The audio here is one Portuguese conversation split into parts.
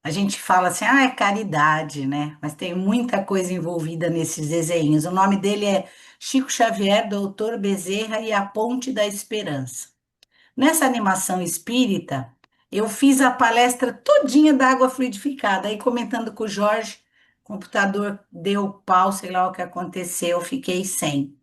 A gente fala assim, ah, é caridade, né? Mas tem muita coisa envolvida nesses desenhos. O nome dele é Chico Xavier, Doutor Bezerra e a Ponte da Esperança. Nessa animação espírita, eu fiz a palestra todinha da água fluidificada. Aí, comentando com o Jorge, o computador deu pau, sei lá o que aconteceu, eu fiquei sem.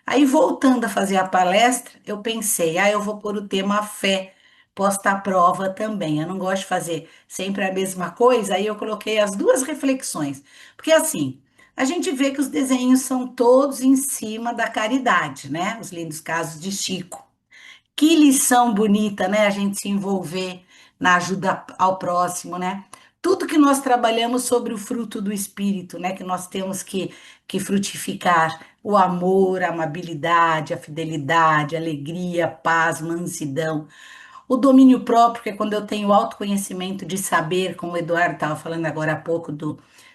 Aí, voltando a fazer a palestra, eu pensei, eu vou pôr o tema fé, posta à prova também. Eu não gosto de fazer sempre a mesma coisa, aí eu coloquei as duas reflexões. Porque assim, a gente vê que os desenhos são todos em cima da caridade, né? Os lindos casos de Chico. Que lição bonita, né? A gente se envolver na ajuda ao próximo, né? Tudo que nós trabalhamos sobre o fruto do espírito, né? Que nós temos que frutificar o amor, a amabilidade, a fidelidade, a alegria, a paz, mansidão. O domínio próprio, que é quando eu tenho autoconhecimento de saber, como o Eduardo estava falando agora há pouco,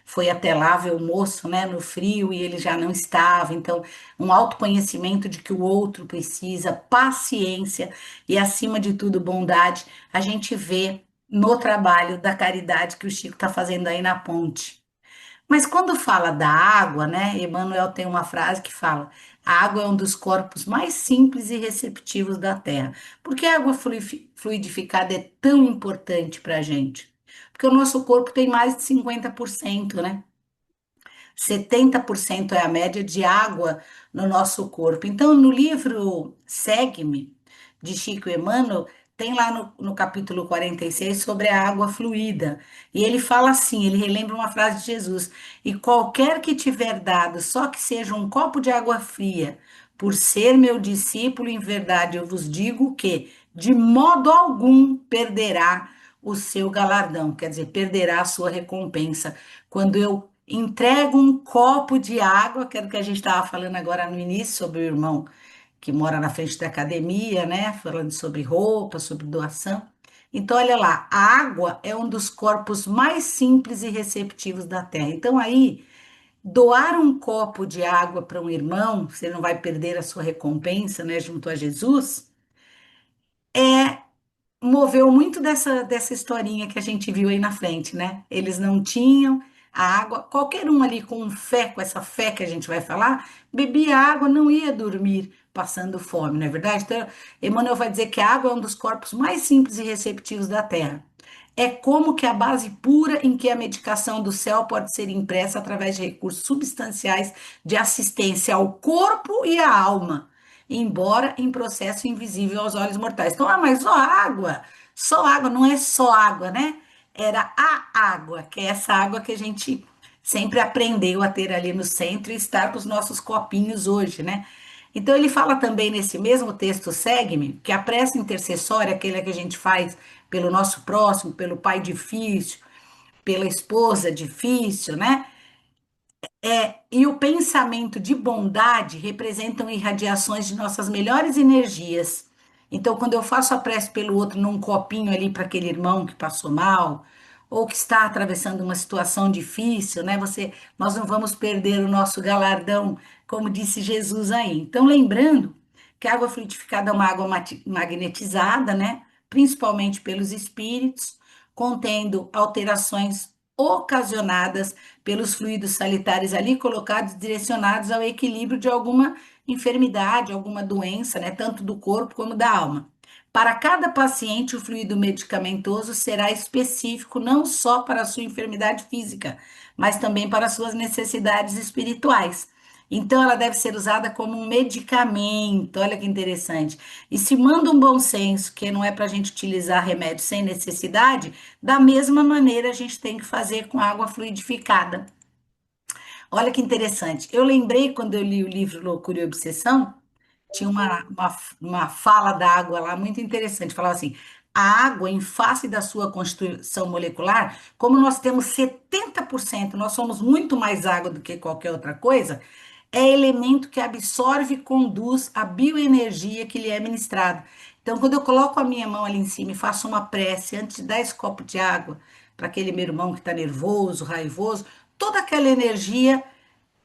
foi até lá ver o moço, né, no frio e ele já não estava. Então, um autoconhecimento de que o outro precisa, paciência e, acima de tudo, bondade, a gente vê no trabalho da caridade que o Chico está fazendo aí na ponte. Mas quando fala da água, né, Emmanuel tem uma frase que fala: a água é um dos corpos mais simples e receptivos da Terra. Por que a água fluidificada é tão importante para a gente? Porque o nosso corpo tem mais de 50%, né? 70% é a média de água no nosso corpo. Então, no livro Segue-me, de Chico Emmanuel, tem lá no capítulo 46 sobre a água fluida. E ele fala assim: ele relembra uma frase de Jesus: e qualquer que tiver dado, só que seja um copo de água fria, por ser meu discípulo, em verdade eu vos digo que, de modo algum, perderá o seu galardão, quer dizer, perderá a sua recompensa. Quando eu entrego um copo de água, que era o que a gente estava falando agora no início, sobre o irmão que mora na frente da academia, né? Falando sobre roupa, sobre doação. Então, olha lá, a água é um dos corpos mais simples e receptivos da Terra. Então, aí, doar um copo de água para um irmão, você não vai perder a sua recompensa, né? Junto a Jesus, moveu muito dessa historinha que a gente viu aí na frente, né? Eles não tinham a água, qualquer um ali com fé, com essa fé que a gente vai falar, bebia água, não ia dormir passando fome, não é verdade? Então, Emmanuel vai dizer que a água é um dos corpos mais simples e receptivos da Terra. É como que a base pura em que a medicação do céu pode ser impressa através de recursos substanciais de assistência ao corpo e à alma, embora em processo invisível aos olhos mortais. Então, mas só água, não é só água, né? Era a água, que é essa água que a gente sempre aprendeu a ter ali no centro e estar com os nossos copinhos hoje, né? Então, ele fala também nesse mesmo texto, segue-me, que a prece intercessória, aquela que a gente faz pelo nosso próximo, pelo pai difícil, pela esposa difícil, né? E o pensamento de bondade representam irradiações de nossas melhores energias. Então, quando eu faço a prece pelo outro num copinho ali para aquele irmão que passou mal, ou que está atravessando uma situação difícil, né? Nós não vamos perder o nosso galardão, como disse Jesus aí. Então, lembrando que a água fluidificada é uma água magnetizada, né? Principalmente pelos espíritos, contendo alterações ocasionadas pelos fluidos salitários ali colocados, direcionados ao equilíbrio de alguma enfermidade, alguma doença, né, tanto do corpo como da alma. Para cada paciente, o fluido medicamentoso será específico não só para a sua enfermidade física, mas também para as suas necessidades espirituais. Então, ela deve ser usada como um medicamento. Olha que interessante. E se manda um bom senso, que não é para a gente utilizar remédio sem necessidade, da mesma maneira a gente tem que fazer com água fluidificada. Olha que interessante. Eu lembrei quando eu li o livro Loucura e Obsessão, tinha uma fala da água lá muito interessante. Falava assim: a água, em face da sua constituição molecular, como nós temos 70%, nós somos muito mais água do que qualquer outra coisa, é elemento que absorve e conduz a bioenergia que lhe é ministrada. Então, quando eu coloco a minha mão ali em cima e faço uma prece antes de dar esse copo de água para aquele meu irmão que está nervoso, raivoso, toda aquela energia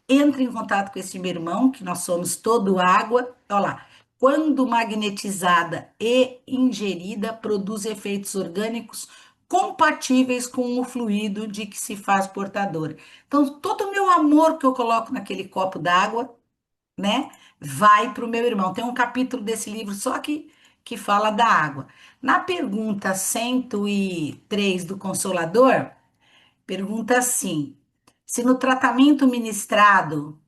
entra em contato com esse meu irmão, que nós somos todo água. Olha lá. Quando magnetizada e ingerida, produz efeitos orgânicos compatíveis com o fluido de que se faz portadora. Então, todo o meu amor que eu coloco naquele copo d'água, né, vai para o meu irmão. Tem um capítulo desse livro só que fala da água. Na pergunta 103 do Consolador, pergunta assim: se no tratamento ministrado,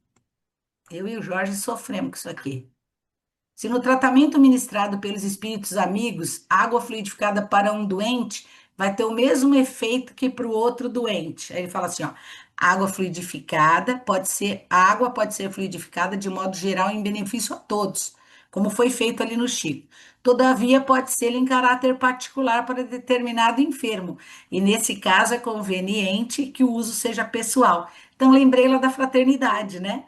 eu e o Jorge sofremos com isso aqui. Se no tratamento ministrado pelos espíritos amigos, água fluidificada para um doente vai ter o mesmo efeito que para o outro doente. Aí ele fala assim, ó, água pode ser fluidificada de modo geral em benefício a todos, como foi feito ali no Chico. Todavia, pode ser em caráter particular para determinado enfermo, e nesse caso é conveniente que o uso seja pessoal. Então, lembrei lá da fraternidade, né?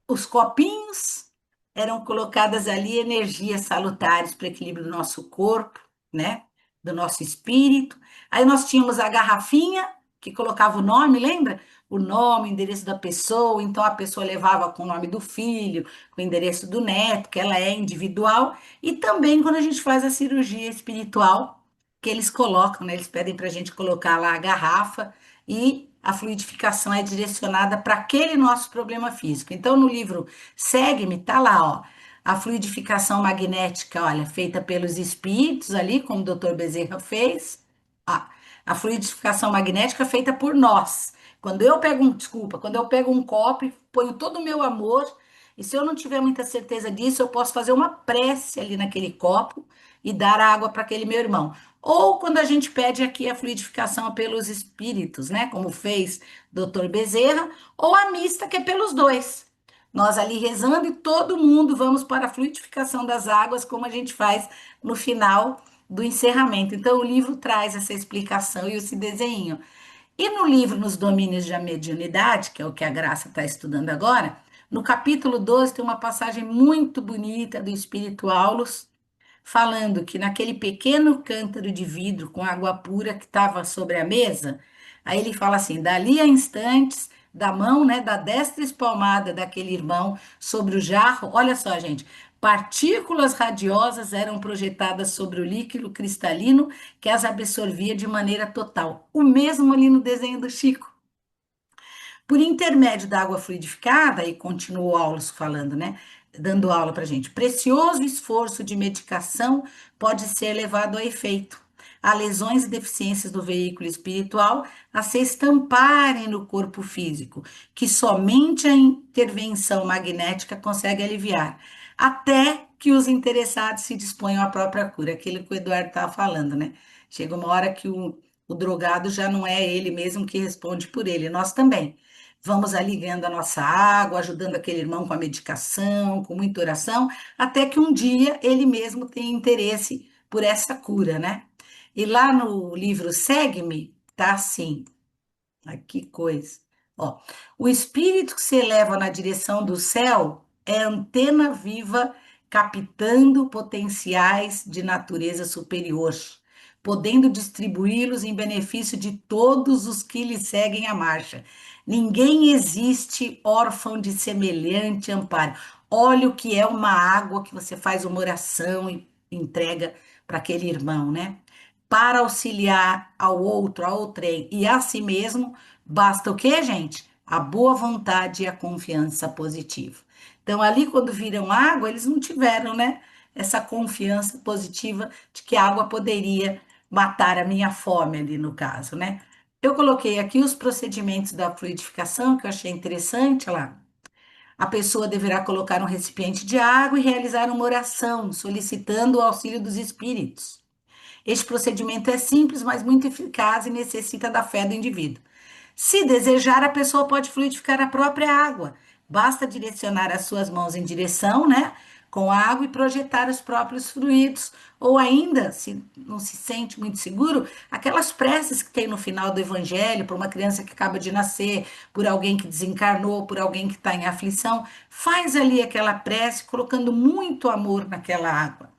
Os copinhos eram colocadas ali energias salutares para o equilíbrio do nosso corpo, né? Do nosso espírito. Aí nós tínhamos a garrafinha que colocava o nome, lembra? O nome, o endereço da pessoa. Então a pessoa levava com o nome do filho, com o endereço do neto, que ela é individual. E também quando a gente faz a cirurgia espiritual, que eles colocam, né? Eles pedem para a gente colocar lá a garrafa e a fluidificação é direcionada para aquele nosso problema físico. Então, no livro Segue-me, tá lá, ó, a fluidificação magnética, olha, feita pelos espíritos ali, como o Dr. Bezerra fez. Ah, a fluidificação magnética feita por nós. Quando eu pego um copo e ponho todo o meu amor, e se eu não tiver muita certeza disso, eu posso fazer uma prece ali naquele copo e dar água para aquele meu irmão. Ou quando a gente pede aqui a fluidificação pelos espíritos, né? Como fez Dr. Bezerra, ou a mista, que é pelos dois. Nós ali rezando e todo mundo vamos para a fluidificação das águas, como a gente faz no final do encerramento. Então, o livro traz essa explicação e esse desenho. E no livro Nos Domínios da Mediunidade, que é o que a Graça está estudando agora, no capítulo 12 tem uma passagem muito bonita do Espírito Aulus, falando que naquele pequeno cântaro de vidro com água pura que estava sobre a mesa, aí ele fala assim: dali a instantes, da mão, né, da destra espalmada daquele irmão sobre o jarro, olha só, gente, partículas radiosas eram projetadas sobre o líquido cristalino que as absorvia de maneira total. O mesmo ali no desenho do Chico. Por intermédio da água fluidificada, e continuou Aulos falando, né? Dando aula para gente. Precioso esforço de medicação pode ser levado a efeito. Há lesões e deficiências do veículo espiritual a se estamparem no corpo físico, que somente a intervenção magnética consegue aliviar, até que os interessados se disponham à própria cura, aquilo que o Eduardo estava falando, né? Chega uma hora que o drogado já não é ele mesmo que responde por ele, nós também. Vamos ali ganhando a nossa água, ajudando aquele irmão com a medicação, com muita oração, até que um dia ele mesmo tenha interesse por essa cura, né? E lá no livro Segue-me, tá assim, ai, que coisa. Ó, o espírito que se eleva na direção do céu é antena viva captando potenciais de natureza superior, podendo distribuí-los em benefício de todos os que lhe seguem a marcha. Ninguém existe órfão de semelhante amparo. Olha o que é uma água que você faz uma oração e entrega para aquele irmão, né? Para auxiliar ao outro, ao outrem e a si mesmo, basta o quê, gente? A boa vontade e a confiança positiva. Então, ali, quando viram água, eles não tiveram, né? Essa confiança positiva de que a água poderia matar a minha fome ali, no caso, né? Eu coloquei aqui os procedimentos da fluidificação, que eu achei interessante lá. A pessoa deverá colocar um recipiente de água e realizar uma oração, solicitando o auxílio dos espíritos. Este procedimento é simples, mas muito eficaz e necessita da fé do indivíduo. Se desejar, a pessoa pode fluidificar a própria água. Basta direcionar as suas mãos em direção, né, com a água e projetar os próprios fluidos. Ou ainda, se não se sente muito seguro, aquelas preces que tem no final do Evangelho, para uma criança que acaba de nascer, por alguém que desencarnou, por alguém que está em aflição, faz ali aquela prece, colocando muito amor naquela água.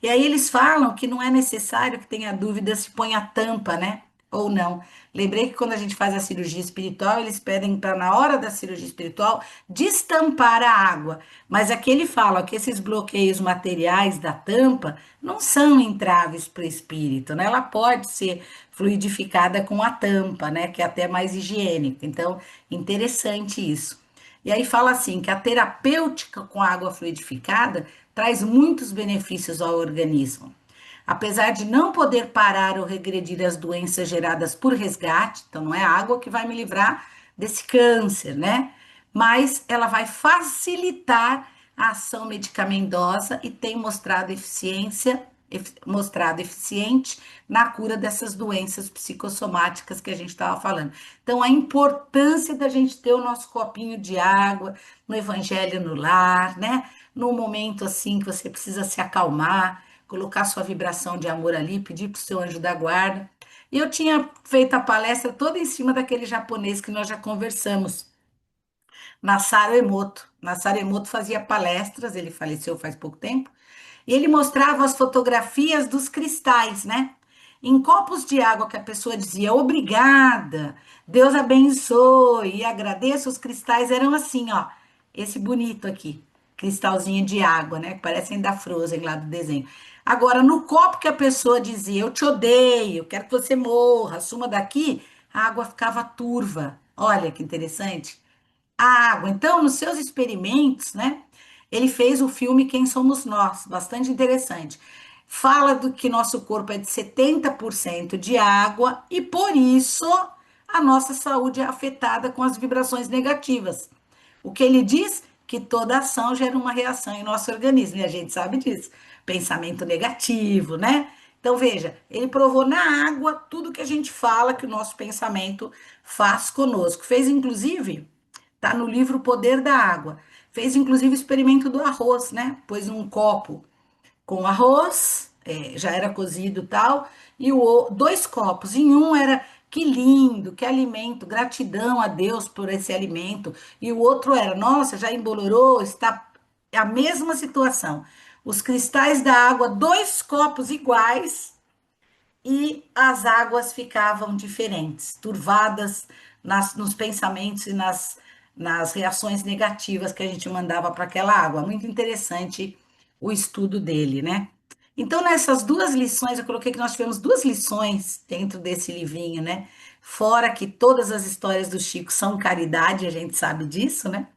E aí eles falam que não é necessário que tenha dúvida se põe a tampa, né? ou não. Lembrei que quando a gente faz a cirurgia espiritual, eles pedem para, na hora da cirurgia espiritual, destampar a água. Mas aqui ele fala que esses bloqueios materiais da tampa não são entraves para o espírito, né? Ela pode ser fluidificada com a tampa, né? Que é até mais higiênica. Então, interessante isso. E aí fala assim que a terapêutica com água fluidificada traz muitos benefícios ao organismo. Apesar de não poder parar ou regredir as doenças geradas por resgate, então não é a água que vai me livrar desse câncer, né? Mas ela vai facilitar a ação medicamentosa e tem mostrado eficiente na cura dessas doenças psicossomáticas que a gente estava falando. Então, a importância da gente ter o nosso copinho de água no Evangelho no lar, né? No momento assim que você precisa se acalmar, colocar sua vibração de amor ali, pedir para o seu anjo da guarda. E eu tinha feito a palestra toda em cima daquele japonês que nós já conversamos, Masaru Emoto. Masaru Emoto fazia palestras, ele faleceu faz pouco tempo, e ele mostrava as fotografias dos cristais, né? Em copos de água que a pessoa dizia obrigada, Deus abençoe e agradeça, os cristais eram assim, ó. Esse bonito aqui, cristalzinho de água, né? Que parecem da Frozen lá do desenho. Agora, no copo que a pessoa dizia eu te odeio, quero que você morra, suma daqui, a água ficava turva. Olha que interessante a água. Então, nos seus experimentos, né, ele fez o filme Quem Somos Nós, bastante interessante. Fala do que nosso corpo é de 70% de água e por isso a nossa saúde é afetada com as vibrações negativas. O que ele diz? Que toda ação gera uma reação em nosso organismo, e a gente sabe disso. Pensamento negativo, né? Então, veja, ele provou na água tudo que a gente fala que o nosso pensamento faz conosco. Fez, inclusive, tá no livro O Poder da Água. Fez inclusive o experimento do arroz, né? Pôs um copo com arroz, já era cozido e tal, e dois copos. Em um era que lindo, que alimento, gratidão a Deus por esse alimento. E o outro era, nossa, já embolorou, está a mesma situação. Os cristais da água, dois copos iguais, e as águas ficavam diferentes, turvadas nos pensamentos e nas reações negativas que a gente mandava para aquela água. Muito interessante o estudo dele, né? Então, nessas duas lições, eu coloquei que nós tivemos duas lições dentro desse livrinho, né? Fora que todas as histórias do Chico são caridade, a gente sabe disso, né?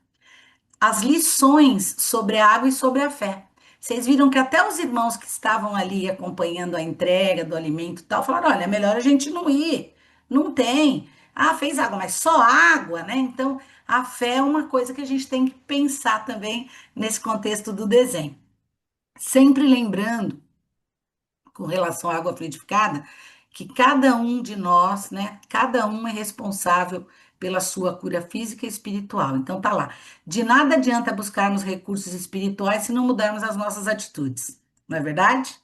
As lições sobre a água e sobre a fé. Vocês viram que até os irmãos que estavam ali acompanhando a entrega do alimento e tal, falaram: olha, é melhor a gente não ir, não tem. Ah, fez água, mas só água, né? Então, a fé é uma coisa que a gente tem que pensar também nesse contexto do desenho. Sempre lembrando com relação à água fluidificada, que cada um de nós, né, cada um é responsável pela sua cura física e espiritual. Então tá lá. De nada adianta buscarmos recursos espirituais se não mudarmos as nossas atitudes. Não é verdade?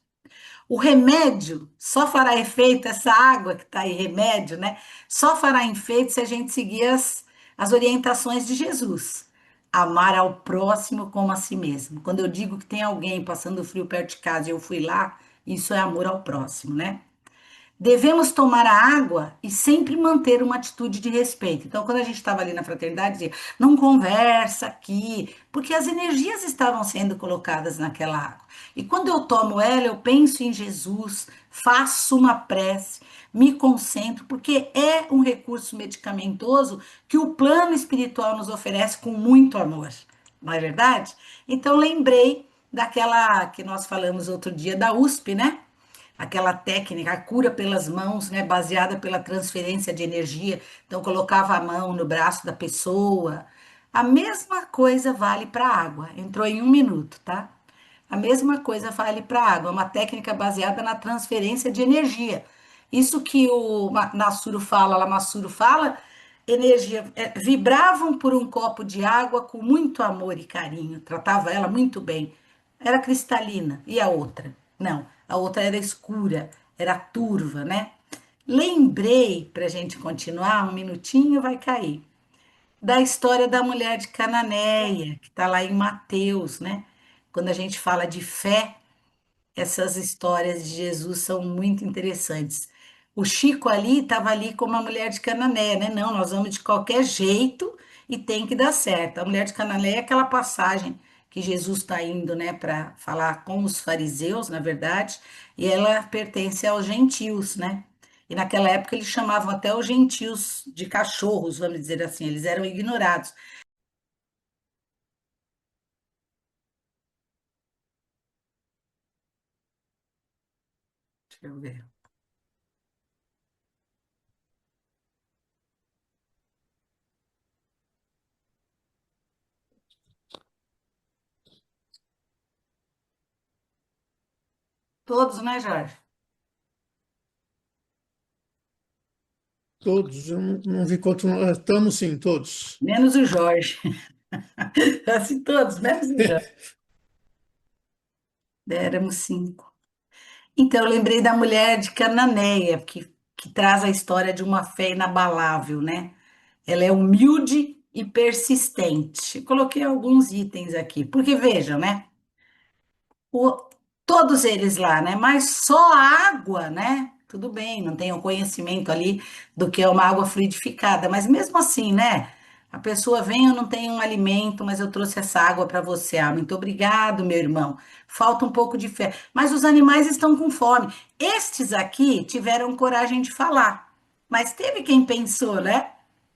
O remédio só fará efeito, essa água que está aí, remédio, né? Só fará efeito se a gente seguir as orientações de Jesus. Amar ao próximo como a si mesmo. Quando eu digo que tem alguém passando frio perto de casa e eu fui lá, isso é amor ao próximo, né? Devemos tomar a água e sempre manter uma atitude de respeito. Então, quando a gente estava ali na fraternidade, dizia, não conversa aqui, porque as energias estavam sendo colocadas naquela água. E quando eu tomo ela, eu penso em Jesus, faço uma prece, me concentro, porque é um recurso medicamentoso que o plano espiritual nos oferece com muito amor. Não é verdade? Então, lembrei daquela que nós falamos outro dia da USP, né? Aquela técnica, a cura pelas mãos, né, baseada pela transferência de energia. Então, colocava a mão no braço da pessoa. A mesma coisa vale para a água. Entrou em 1 minuto, tá? A mesma coisa vale para a água. É uma técnica baseada na transferência de energia. Isso que o Nassuro fala, Lamassuro fala, energia, vibravam por um copo de água com muito amor e carinho, tratava ela muito bem. Era cristalina. E a outra? Não, a outra era escura, era turva, né? Lembrei, para a gente continuar, 1 minutinho vai cair, da história da mulher de Cananéia, que está lá em Mateus, né? Quando a gente fala de fé, essas histórias de Jesus são muito interessantes. O Chico ali estava ali como a mulher de Canané, né? Não, nós vamos de qualquer jeito e tem que dar certo. A mulher de Canané é aquela passagem que Jesus está indo, né, para falar com os fariseus, na verdade, e ela pertence aos gentios, né? E naquela época eles chamavam até os gentios de cachorros, vamos dizer assim, eles eram ignorados. Deixa eu ver. Todos, né, Jorge? Todos, eu não vi quanto. Estamos sim, todos. Menos o Jorge. Assim, todos, menos o Jorge. Éramos cinco. Então, eu lembrei da mulher de Cananeia, que traz a história de uma fé inabalável, né? Ela é humilde e persistente. Eu coloquei alguns itens aqui, porque vejam, né? o- Todos eles lá, né? Mas só a água, né? Tudo bem, não tenho conhecimento ali do que é uma água fluidificada, mas mesmo assim, né? A pessoa vem, eu não tenho um alimento, mas eu trouxe essa água para você. Ah, muito obrigado, meu irmão. Falta um pouco de fé. Mas os animais estão com fome. Estes aqui tiveram coragem de falar, mas teve quem pensou, né?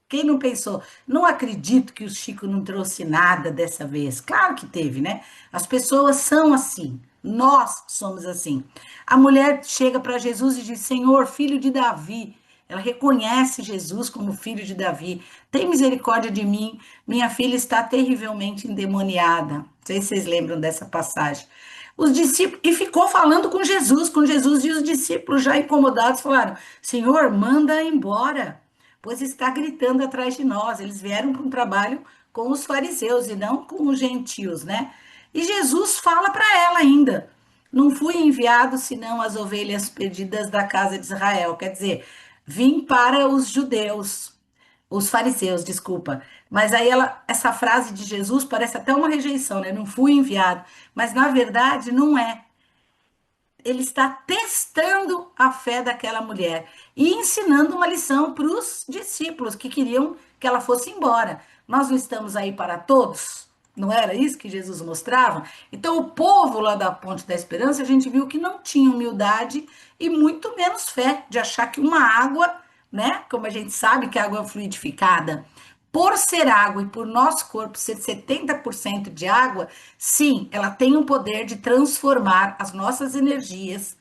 Quem não pensou? Não acredito que o Chico não trouxe nada dessa vez. Claro que teve, né? As pessoas são assim. Nós somos assim. A mulher chega para Jesus e diz: Senhor, filho de Davi. Ela reconhece Jesus como filho de Davi. Tem misericórdia de mim. Minha filha está terrivelmente endemoniada. Não sei se vocês lembram dessa passagem. Os discípulos, e ficou falando com Jesus, e os discípulos, já incomodados, falaram: Senhor, manda embora, pois está gritando atrás de nós. Eles vieram para um trabalho com os fariseus e não com os gentios, né? E Jesus fala para ela ainda: não fui enviado senão as ovelhas perdidas da casa de Israel. Quer dizer, vim para os judeus, os fariseus, desculpa. Mas aí essa frase de Jesus parece até uma rejeição, né? Não fui enviado. Mas na verdade não é. Ele está testando a fé daquela mulher e ensinando uma lição para os discípulos que queriam que ela fosse embora. Nós não estamos aí para todos? Não era isso que Jesus mostrava? Então, o povo lá da Ponte da Esperança, a gente viu que não tinha humildade e muito menos fé de achar que uma água, né? Como a gente sabe que a água é fluidificada, por ser água e por nosso corpo ser 70% de água, sim, ela tem o poder de transformar as nossas energias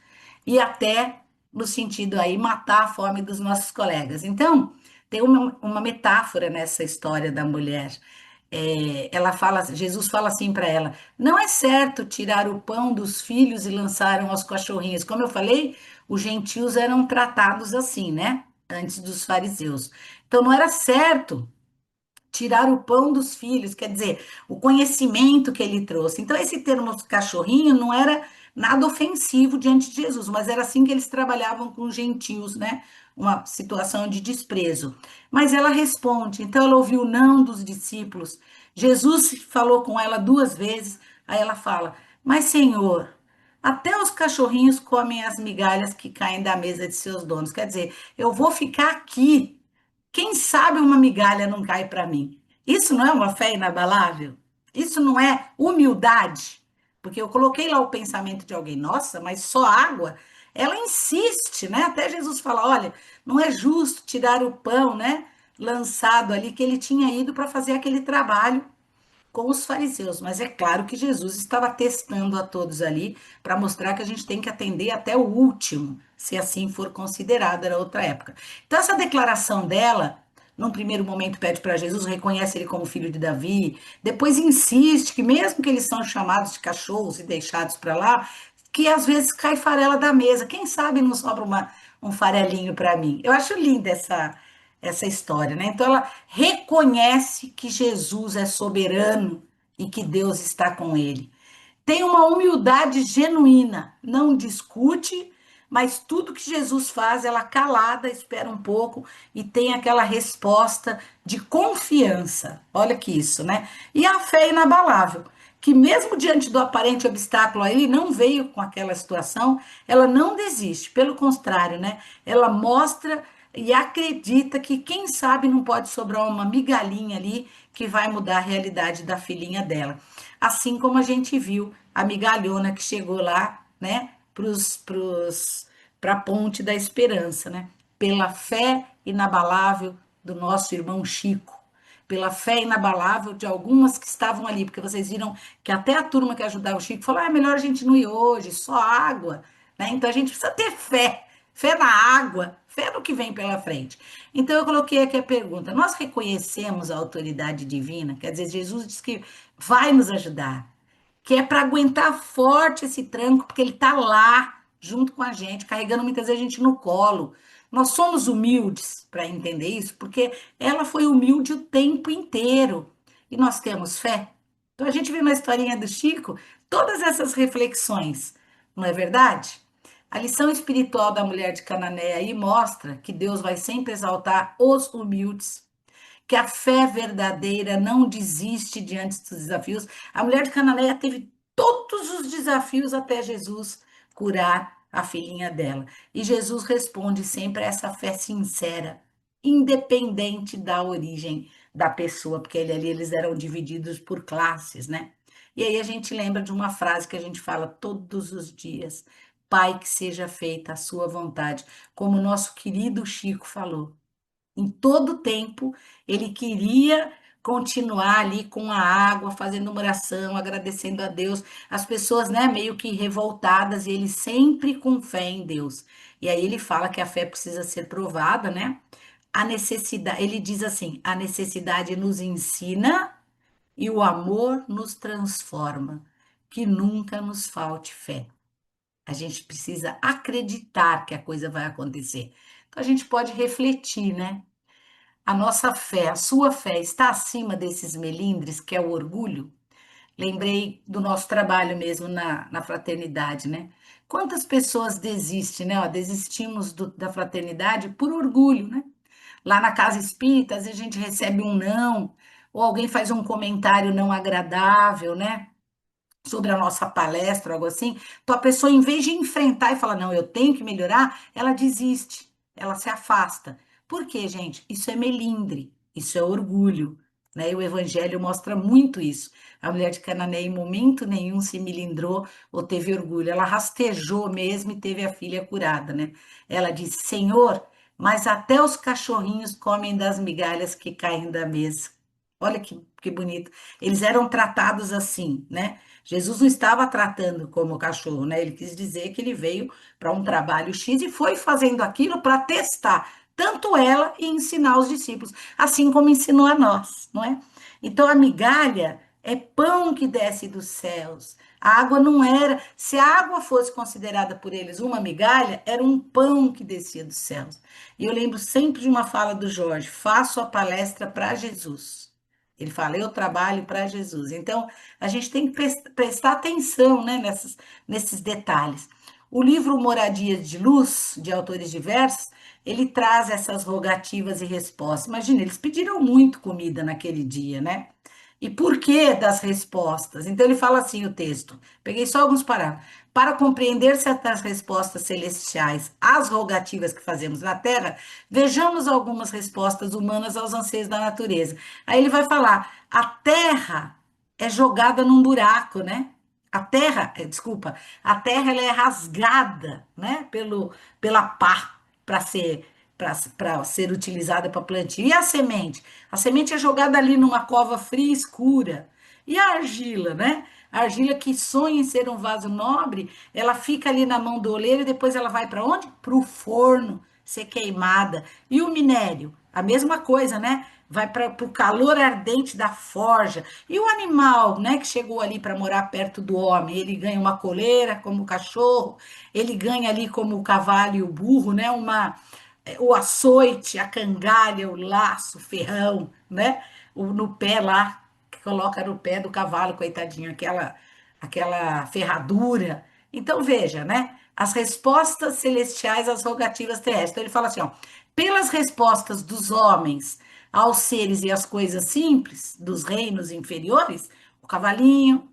e até no sentido aí matar a fome dos nossos colegas. Então, tem uma metáfora nessa história da mulher. Ela fala, Jesus fala assim para ela: não é certo tirar o pão dos filhos e lançaram aos cachorrinhos. Como eu falei, os gentios eram tratados assim, né? Antes dos fariseus. Então, não era certo tirar o pão dos filhos, quer dizer, o conhecimento que ele trouxe. Então, esse termo cachorrinho não era nada ofensivo diante de Jesus, mas era assim que eles trabalhavam com os gentios, né? Uma situação de desprezo. Mas ela responde, então ela ouviu o não dos discípulos. Jesus falou com ela duas vezes, aí ela fala: Mas Senhor, até os cachorrinhos comem as migalhas que caem da mesa de seus donos. Quer dizer, eu vou ficar aqui, quem sabe uma migalha não cai para mim? Isso não é uma fé inabalável? Isso não é humildade? Porque eu coloquei lá o pensamento de alguém, nossa, mas só água? Ela insiste, né? Até Jesus fala: olha, não é justo tirar o pão, né? Lançado ali, que ele tinha ido para fazer aquele trabalho com os fariseus, mas é claro que Jesus estava testando a todos ali para mostrar que a gente tem que atender até o último, se assim for considerado, era outra época. Então, essa declaração dela, num primeiro momento pede para Jesus, reconhece ele como filho de Davi, depois insiste que, mesmo que eles são chamados de cachorros e deixados para lá, que às vezes cai farela da mesa. Quem sabe não sobra um farelinho para mim? Eu acho linda essa história, né? Então ela reconhece que Jesus é soberano e que Deus está com ele. Tem uma humildade genuína, não discute, mas tudo que Jesus faz, ela calada, espera um pouco e tem aquela resposta de confiança. Olha que isso, né? E a fé inabalável. que mesmo diante do aparente obstáculo, ele não veio com aquela situação, ela não desiste, pelo contrário, né? Ela mostra e acredita que, quem sabe, não pode sobrar uma migalhinha ali que vai mudar a realidade da filhinha dela. Assim como a gente viu a migalhona que chegou lá, né, para a ponte da esperança, né? Pela fé inabalável do nosso irmão Chico, pela fé inabalável de algumas que estavam ali, porque vocês viram que até a turma que ajudava o Chico falou: ah, é melhor a gente não ir hoje, só água, né? Então a gente precisa ter fé, fé na água, fé no que vem pela frente. Então eu coloquei aqui a pergunta: nós reconhecemos a autoridade divina? Quer dizer, Jesus disse que vai nos ajudar, que é para aguentar forte esse tranco, porque ele está lá junto com a gente, carregando muitas vezes a gente no colo. Nós somos humildes para entender isso, porque ela foi humilde o tempo inteiro. E nós temos fé. Então a gente vê na historinha do Chico todas essas reflexões, não é verdade? A lição espiritual da mulher de Canané aí mostra que Deus vai sempre exaltar os humildes, que a fé verdadeira não desiste diante dos desafios. A mulher de Cananeia teve todos os desafios até Jesus curar a filhinha dela. E Jesus responde sempre a essa fé sincera, independente da origem da pessoa, porque ali eles eram divididos por classes, né? E aí a gente lembra de uma frase que a gente fala todos os dias: Pai, que seja feita a sua vontade, como o nosso querido Chico falou. Em todo tempo, ele queria continuar ali com a água, fazendo uma oração, agradecendo a Deus. As pessoas, né, meio que revoltadas, e ele sempre com fé em Deus. E aí ele fala que a fé precisa ser provada, né? A necessidade, ele diz assim: a necessidade nos ensina e o amor nos transforma. Que nunca nos falte fé. A gente precisa acreditar que a coisa vai acontecer. Então a gente pode refletir, né? A nossa fé, a sua fé está acima desses melindres, que é o orgulho? Lembrei do nosso trabalho mesmo na fraternidade, né? Quantas pessoas desistem, né? Ó, desistimos da fraternidade por orgulho, né? Lá na casa espírita, às vezes a gente recebe um não, ou alguém faz um comentário não agradável, né? Sobre a nossa palestra, algo assim, então a pessoa, em vez de enfrentar e falar, não, eu tenho que melhorar, ela desiste, ela se afasta. Por quê, gente? Isso é melindre, isso é orgulho, né? E o Evangelho mostra muito isso. A mulher de Canané, em momento nenhum, se melindrou ou teve orgulho, ela rastejou mesmo e teve a filha curada, né? Ela disse, Senhor, mas até os cachorrinhos comem das migalhas que caem da mesa. Olha que bonito. Eles eram tratados assim, né? Jesus não estava tratando como cachorro, né? Ele quis dizer que ele veio para um trabalho X e foi fazendo aquilo para testar tanto ela e ensinar os discípulos, assim como ensinou a nós, não é? Então a migalha é pão que desce dos céus. A água não era, se a água fosse considerada por eles uma migalha, era um pão que descia dos céus. E eu lembro sempre de uma fala do Jorge: faço a palestra para Jesus. Ele fala, eu trabalho para Jesus. Então, a gente tem que prestar atenção, né, nesses detalhes. O livro Moradias de Luz, de autores diversos, ele traz essas rogativas e respostas. Imagina, eles pediram muito comida naquele dia, né? E por que das respostas? Então, ele fala assim o texto, peguei só alguns parágrafos. Para compreender certas respostas celestiais às rogativas que fazemos na Terra, vejamos algumas respostas humanas aos anseios da natureza. Aí ele vai falar: a Terra é jogada num buraco, né? A Terra, desculpa, a Terra ela é rasgada, né? Pela pá para ser utilizada para plantio. E a semente? A semente é jogada ali numa cova fria e escura. E a argila, né? A argila que sonha em ser um vaso nobre, ela fica ali na mão do oleiro e depois ela vai para onde? Para o forno ser queimada. E o minério? A mesma coisa, né? Vai para o calor ardente da forja. E o animal, né, que chegou ali para morar perto do homem, ele ganha uma coleira como o cachorro, ele ganha ali como o cavalo e o burro, né, o açoite, a cangalha, o laço, o ferrão, né, no pé lá, que coloca no pé do cavalo, coitadinho, aquela ferradura. Então veja, né, as respostas celestiais às rogativas terrestres. Então ele fala assim, ó, pelas respostas dos homens aos seres e às coisas simples dos reinos inferiores, o cavalinho,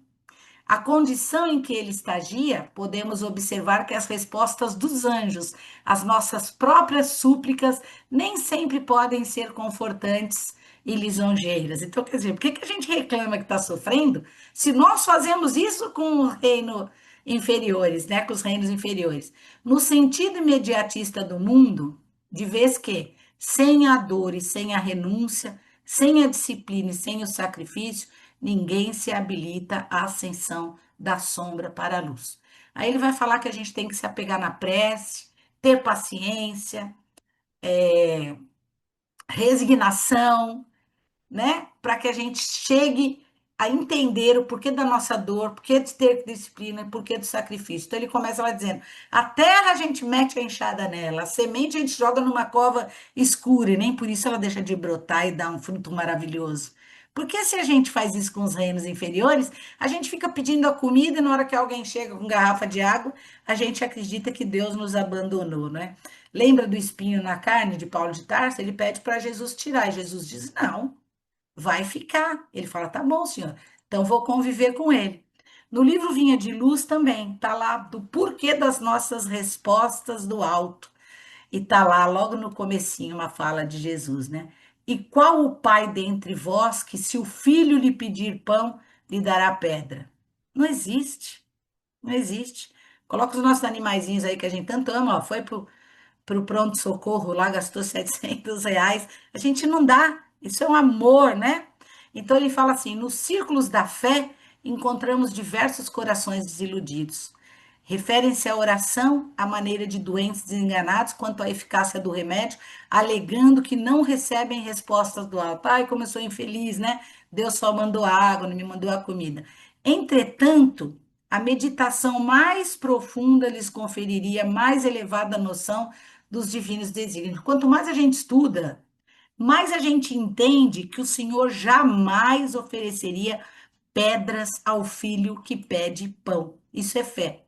A condição em que ele estagia, podemos observar que as respostas dos anjos às nossas próprias súplicas nem sempre podem ser confortantes e lisonjeiras. Então, quer dizer, por que que a gente reclama que está sofrendo se nós fazemos isso com o reino inferiores, né, com os reinos inferiores? No sentido imediatista do mundo, de vez que, sem a dor e sem a renúncia, sem a disciplina e sem o sacrifício, ninguém se habilita à ascensão da sombra para a luz. Aí ele vai falar que a gente tem que se apegar na prece, ter paciência, resignação, né? Para que a gente chegue a entender o porquê da nossa dor, porquê de ter disciplina, porquê do sacrifício. Então ele começa lá dizendo: a terra a gente mete a enxada nela, a semente a gente joga numa cova escura e nem por isso ela deixa de brotar e dar um fruto maravilhoso. Porque se a gente faz isso com os reinos inferiores, a gente fica pedindo a comida e na hora que alguém chega com garrafa de água, a gente acredita que Deus nos abandonou, né? Lembra do espinho na carne de Paulo de Tarso? Ele pede para Jesus tirar e Jesus diz: não, vai ficar. Ele fala: tá bom, senhor, então vou conviver com ele. No livro Vinha de Luz também, tá lá do porquê das nossas respostas do alto. E tá lá logo no comecinho uma fala de Jesus, né? E qual o pai dentre vós que se o filho lhe pedir pão, lhe dará pedra? Não existe, não existe. Coloca os nossos animaizinhos aí que a gente tanto ama, ó, foi pro pronto-socorro lá, gastou R$ 700. A gente não dá, isso é um amor, né? Então ele fala assim: nos círculos da fé encontramos diversos corações desiludidos. Referem-se à oração à maneira de doentes desenganados quanto à eficácia do remédio, alegando que não recebem respostas do alto. Ai, como eu sou infeliz, né? Deus só mandou água, não me mandou a comida. Entretanto, a meditação mais profunda lhes conferiria mais elevada noção dos divinos desígnios. Quanto mais a gente estuda, mais a gente entende que o Senhor jamais ofereceria pedras ao filho que pede pão. Isso é fé.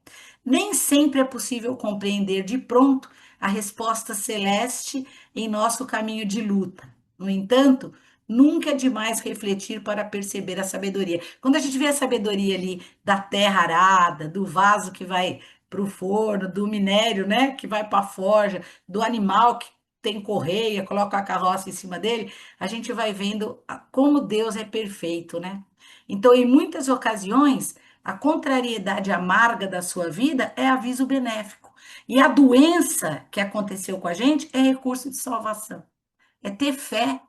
Nem sempre é possível compreender de pronto a resposta celeste em nosso caminho de luta. No entanto, nunca é demais refletir para perceber a sabedoria. Quando a gente vê a sabedoria ali da terra arada, do vaso que vai para o forno, do minério, né, que vai para a forja, do animal que tem correia, coloca a carroça em cima dele, a gente vai vendo como Deus é perfeito, né? Então, em muitas ocasiões, a contrariedade amarga da sua vida é aviso benéfico. E a doença que aconteceu com a gente é recurso de salvação. É ter fé.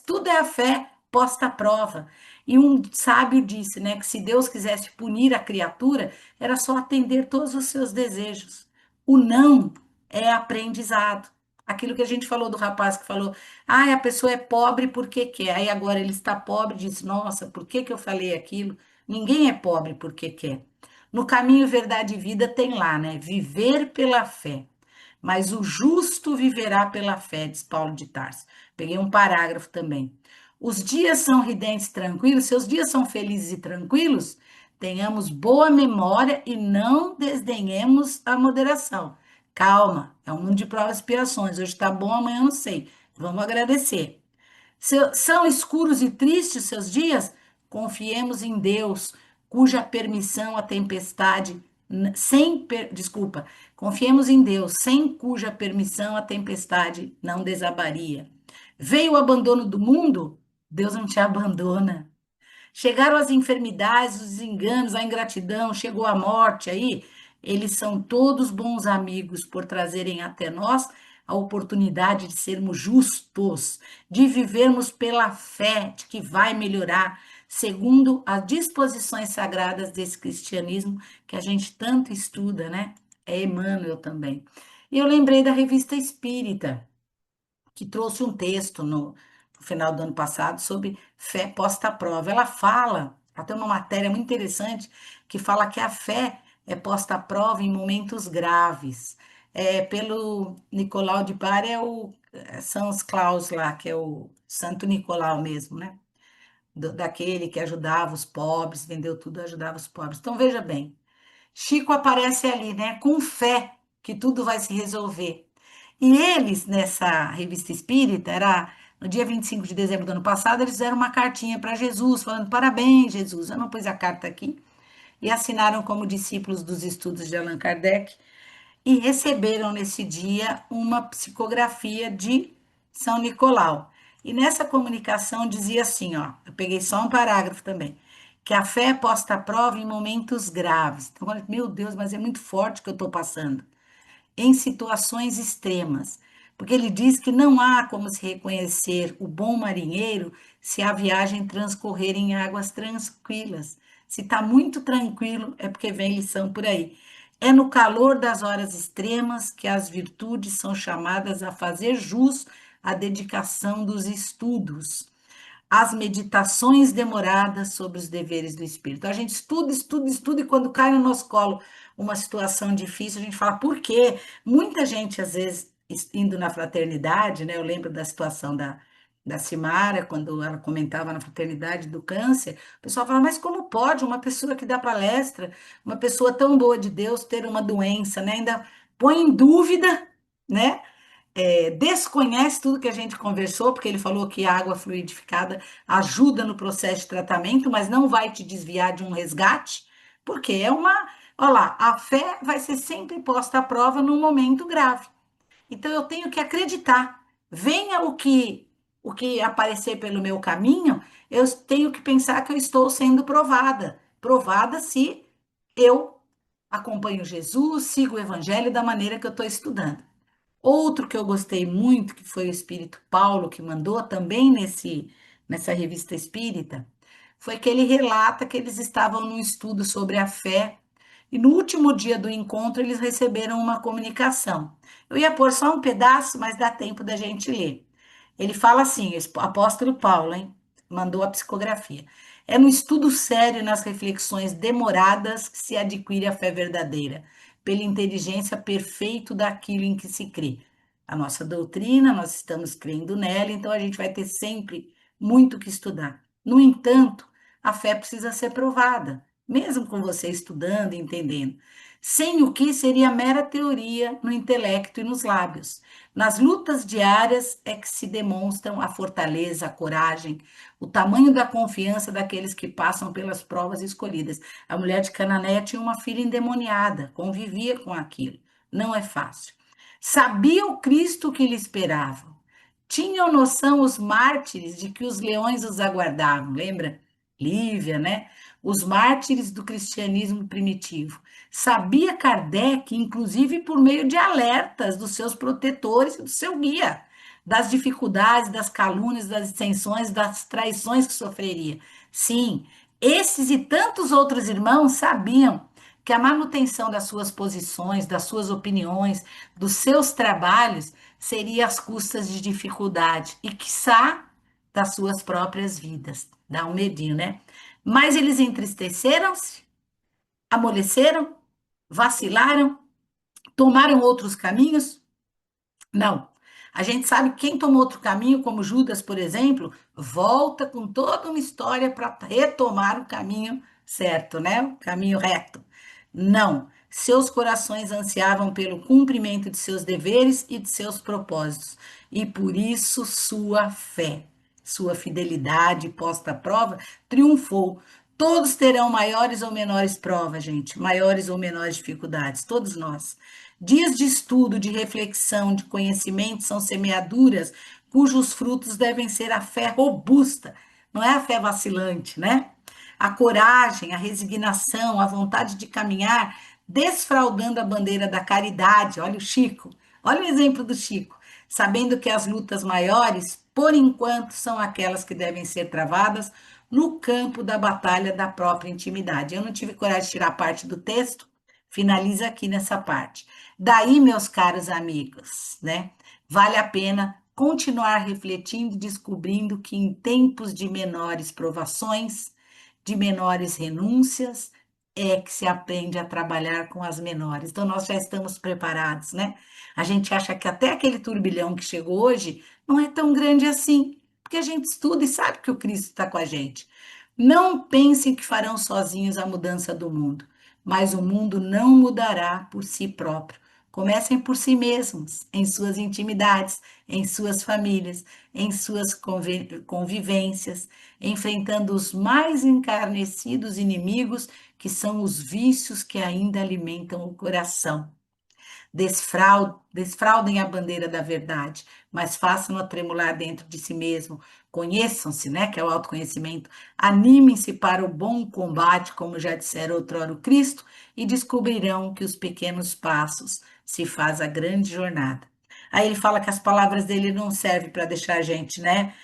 Tudo é a fé posta à prova. E um sábio disse, né, que se Deus quisesse punir a criatura, era só atender todos os seus desejos. O não é aprendizado. Aquilo que a gente falou do rapaz que falou: ah, a pessoa é pobre porque quer. Aí agora ele está pobre e diz: nossa, por que que eu falei aquilo? Ninguém é pobre porque quer. No caminho Verdade e Vida tem lá, né? Viver pela fé. Mas o justo viverá pela fé, diz Paulo de Tarso. Peguei um parágrafo também. Os dias são ridentes e tranquilos, seus dias são felizes e tranquilos, tenhamos boa memória e não desdenhemos a moderação. Calma, é um mundo de provas e expiações. Hoje está bom, amanhã não sei. Vamos agradecer. São escuros e tristes seus dias? Confiemos em Deus, cuja permissão a tempestade desculpa, confiemos em Deus, sem cuja permissão a tempestade não desabaria. Veio o abandono do mundo? Deus não te abandona. Chegaram as enfermidades, os desenganos, a ingratidão, chegou a morte aí. Eles são todos bons amigos por trazerem até nós a oportunidade de sermos justos, de vivermos pela fé de que vai melhorar, segundo as disposições sagradas desse cristianismo que a gente tanto estuda, né? É Emmanuel também. E eu lembrei da Revista Espírita, que trouxe um texto no final do ano passado sobre fé posta à prova. Ela fala, ela tem uma matéria muito interessante que fala que a fé é posta à prova em momentos graves. Pelo Nicolau de Bari, são os Claus lá, que é o Santo Nicolau mesmo, né? Daquele que ajudava os pobres, vendeu tudo, ajudava os pobres. Então, veja bem, Chico aparece ali, né, com fé que tudo vai se resolver. E eles, nessa revista espírita, era no dia 25 de dezembro do ano passado, eles fizeram uma cartinha para Jesus, falando: parabéns, Jesus. Eu não pus a carta aqui. e assinaram como discípulos dos estudos de Allan Kardec e receberam nesse dia uma psicografia de São Nicolau. E nessa comunicação dizia assim, ó, eu peguei só um parágrafo também, que a fé é posta à prova em momentos graves. Então, meu Deus, mas é muito forte o que eu estou passando em situações extremas, porque ele diz que não há como se reconhecer o bom marinheiro se a viagem transcorrer em águas tranquilas. Se está muito tranquilo, é porque vem lição por aí. É no calor das horas extremas que as virtudes são chamadas a fazer jus à dedicação dos estudos, as meditações demoradas sobre os deveres do espírito. Então, a gente estuda, estuda, estuda, e quando cai no nosso colo uma situação difícil, a gente fala, por quê? Muita gente, às vezes, indo na fraternidade, né? Eu lembro da situação da Simara, quando ela comentava na fraternidade do câncer, o pessoal fala, mas como pode uma pessoa que dá palestra, uma pessoa tão boa de Deus, ter uma doença, né? Ainda põe em dúvida, né? Desconhece tudo que a gente conversou, porque ele falou que a água fluidificada ajuda no processo de tratamento, mas não vai te desviar de um resgate, porque é uma. Olha lá, a fé vai ser sempre posta à prova num momento grave. Então eu tenho que acreditar. Venha o que aparecer pelo meu caminho, eu tenho que pensar que eu estou sendo provada. Provada se eu acompanho Jesus, sigo o evangelho da maneira que eu estou estudando. Outro que eu gostei muito, que foi o Espírito Paulo, que mandou também nessa revista espírita, foi que ele relata que eles estavam num estudo sobre a fé e no último dia do encontro eles receberam uma comunicação. Eu ia pôr só um pedaço, mas dá tempo da gente ler. Ele fala assim, o apóstolo Paulo, hein? Mandou a psicografia. É no estudo sério, nas reflexões demoradas, que se adquire a fé verdadeira, pela inteligência perfeita daquilo em que se crê. A nossa doutrina, nós estamos crendo nela, então a gente vai ter sempre muito que estudar. No entanto, a fé precisa ser provada, mesmo com você estudando e entendendo. Sem o que seria mera teoria no intelecto e nos lábios. Nas lutas diárias é que se demonstram a fortaleza, a coragem, o tamanho da confiança daqueles que passam pelas provas escolhidas. A mulher de Canané tinha uma filha endemoniada, convivia com aquilo. Não é fácil. Sabia o Cristo que lhe esperava. Tinham noção os mártires de que os leões os aguardavam, lembra? Lívia, né? Os mártires do cristianismo primitivo. Sabia Kardec, inclusive por meio de alertas dos seus protetores e do seu guia, das dificuldades, das calúnias, das dissensões, das traições que sofreria. Sim, esses e tantos outros irmãos sabiam que a manutenção das suas posições, das suas opiniões, dos seus trabalhos, seria às custas de dificuldade e, quiçá, das suas próprias vidas. Dá um medinho, né? Mas eles entristeceram-se, amoleceram, vacilaram, tomaram outros caminhos? Não. A gente sabe que quem tomou outro caminho, como Judas, por exemplo, volta com toda uma história para retomar o caminho certo, né? O caminho reto. Não. Seus corações ansiavam pelo cumprimento de seus deveres e de seus propósitos, e por isso sua fé, sua fidelidade posta à prova, triunfou. Todos terão maiores ou menores provas, gente, maiores ou menores dificuldades, todos nós. Dias de estudo, de reflexão, de conhecimento são semeaduras cujos frutos devem ser a fé robusta, não é a fé vacilante, né? A coragem, a resignação, a vontade de caminhar, desfraldando a bandeira da caridade. Olha o Chico, olha o exemplo do Chico, sabendo que as lutas maiores, por enquanto, são aquelas que devem ser travadas no campo da batalha da própria intimidade. Eu não tive coragem de tirar parte do texto, finaliza aqui nessa parte. Daí, meus caros amigos, né? Vale a pena continuar refletindo e descobrindo que em tempos de menores provações, de menores renúncias, é que se aprende a trabalhar com as menores. Então, nós já estamos preparados, né? A gente acha que até aquele turbilhão que chegou hoje não é tão grande assim, porque a gente estuda e sabe que o Cristo está com a gente. Não pensem que farão sozinhos a mudança do mundo, mas o mundo não mudará por si próprio. Comecem por si mesmos, em suas intimidades, em suas famílias, em suas convivências, enfrentando os mais encarnecidos inimigos, que são os vícios que ainda alimentam o coração. Desfraudem a bandeira da verdade, mas façam-na tremular dentro de si mesmo. Conheçam-se, né, que é o autoconhecimento. Animem-se para o bom combate, como já dissera outrora o Cristo, e descobrirão que os pequenos passos se faz a grande jornada. Aí ele fala que as palavras dele não servem para deixar a gente, né,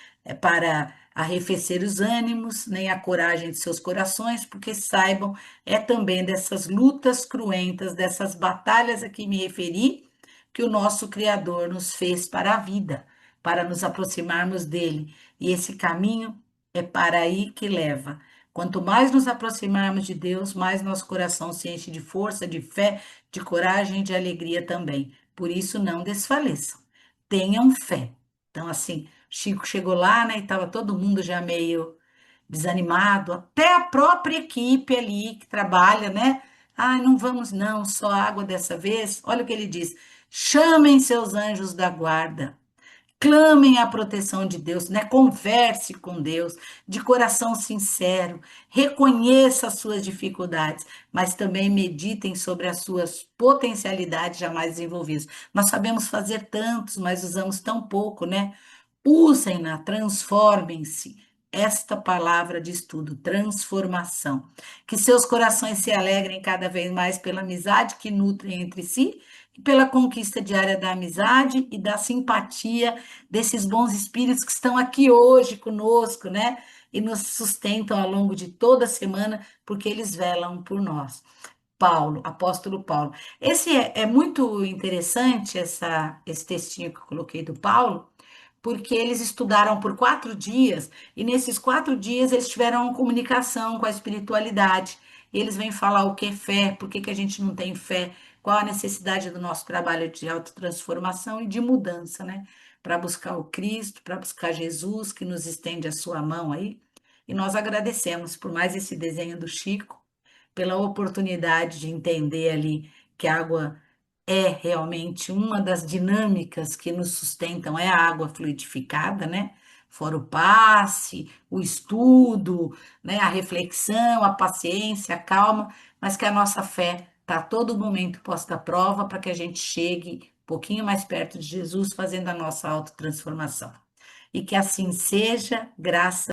para arrefecer os ânimos, nem a coragem de seus corações, porque saibam, é também dessas lutas cruentas, dessas batalhas a que me referi, que o nosso Criador nos fez para a vida, para nos aproximarmos dele. E esse caminho é para aí que leva. Quanto mais nos aproximarmos de Deus, mais nosso coração se enche de força, de fé, de coragem e de alegria também. Por isso, não desfaleçam. Tenham fé. Então, assim, Chico chegou lá, né, e estava todo mundo já meio desanimado, até a própria equipe ali que trabalha, né? Ai, não vamos não, só água dessa vez. Olha o que ele diz: chamem seus anjos da guarda, clamem a proteção de Deus, né? Converse com Deus de coração sincero, reconheça as suas dificuldades, mas também meditem sobre as suas potencialidades jamais desenvolvidas. Nós sabemos fazer tantos, mas usamos tão pouco, né? Usem-na, transformem-se. Esta palavra de estudo, transformação. Que seus corações se alegrem cada vez mais pela amizade que nutrem entre si e pela conquista diária da amizade e da simpatia desses bons espíritos que estão aqui hoje conosco, né? E nos sustentam ao longo de toda a semana, porque eles velam por nós. Paulo, apóstolo Paulo. Esse é muito interessante, esse textinho que eu coloquei do Paulo, porque eles estudaram por 4 dias, e nesses 4 dias eles tiveram comunicação com a espiritualidade. Eles vêm falar o que é fé, por que que a gente não tem fé, qual a necessidade do nosso trabalho de autotransformação e de mudança, né? Para buscar o Cristo, para buscar Jesus, que nos estende a sua mão aí. E nós agradecemos por mais esse desenho do Chico, pela oportunidade de entender ali que a água é realmente uma das dinâmicas que nos sustentam, é a água fluidificada, né? Fora o passe, o estudo, né? A reflexão, a paciência, a calma, mas que a nossa fé está a todo momento posta à prova para que a gente chegue um pouquinho mais perto de Jesus, fazendo a nossa autotransformação. E que assim seja, graças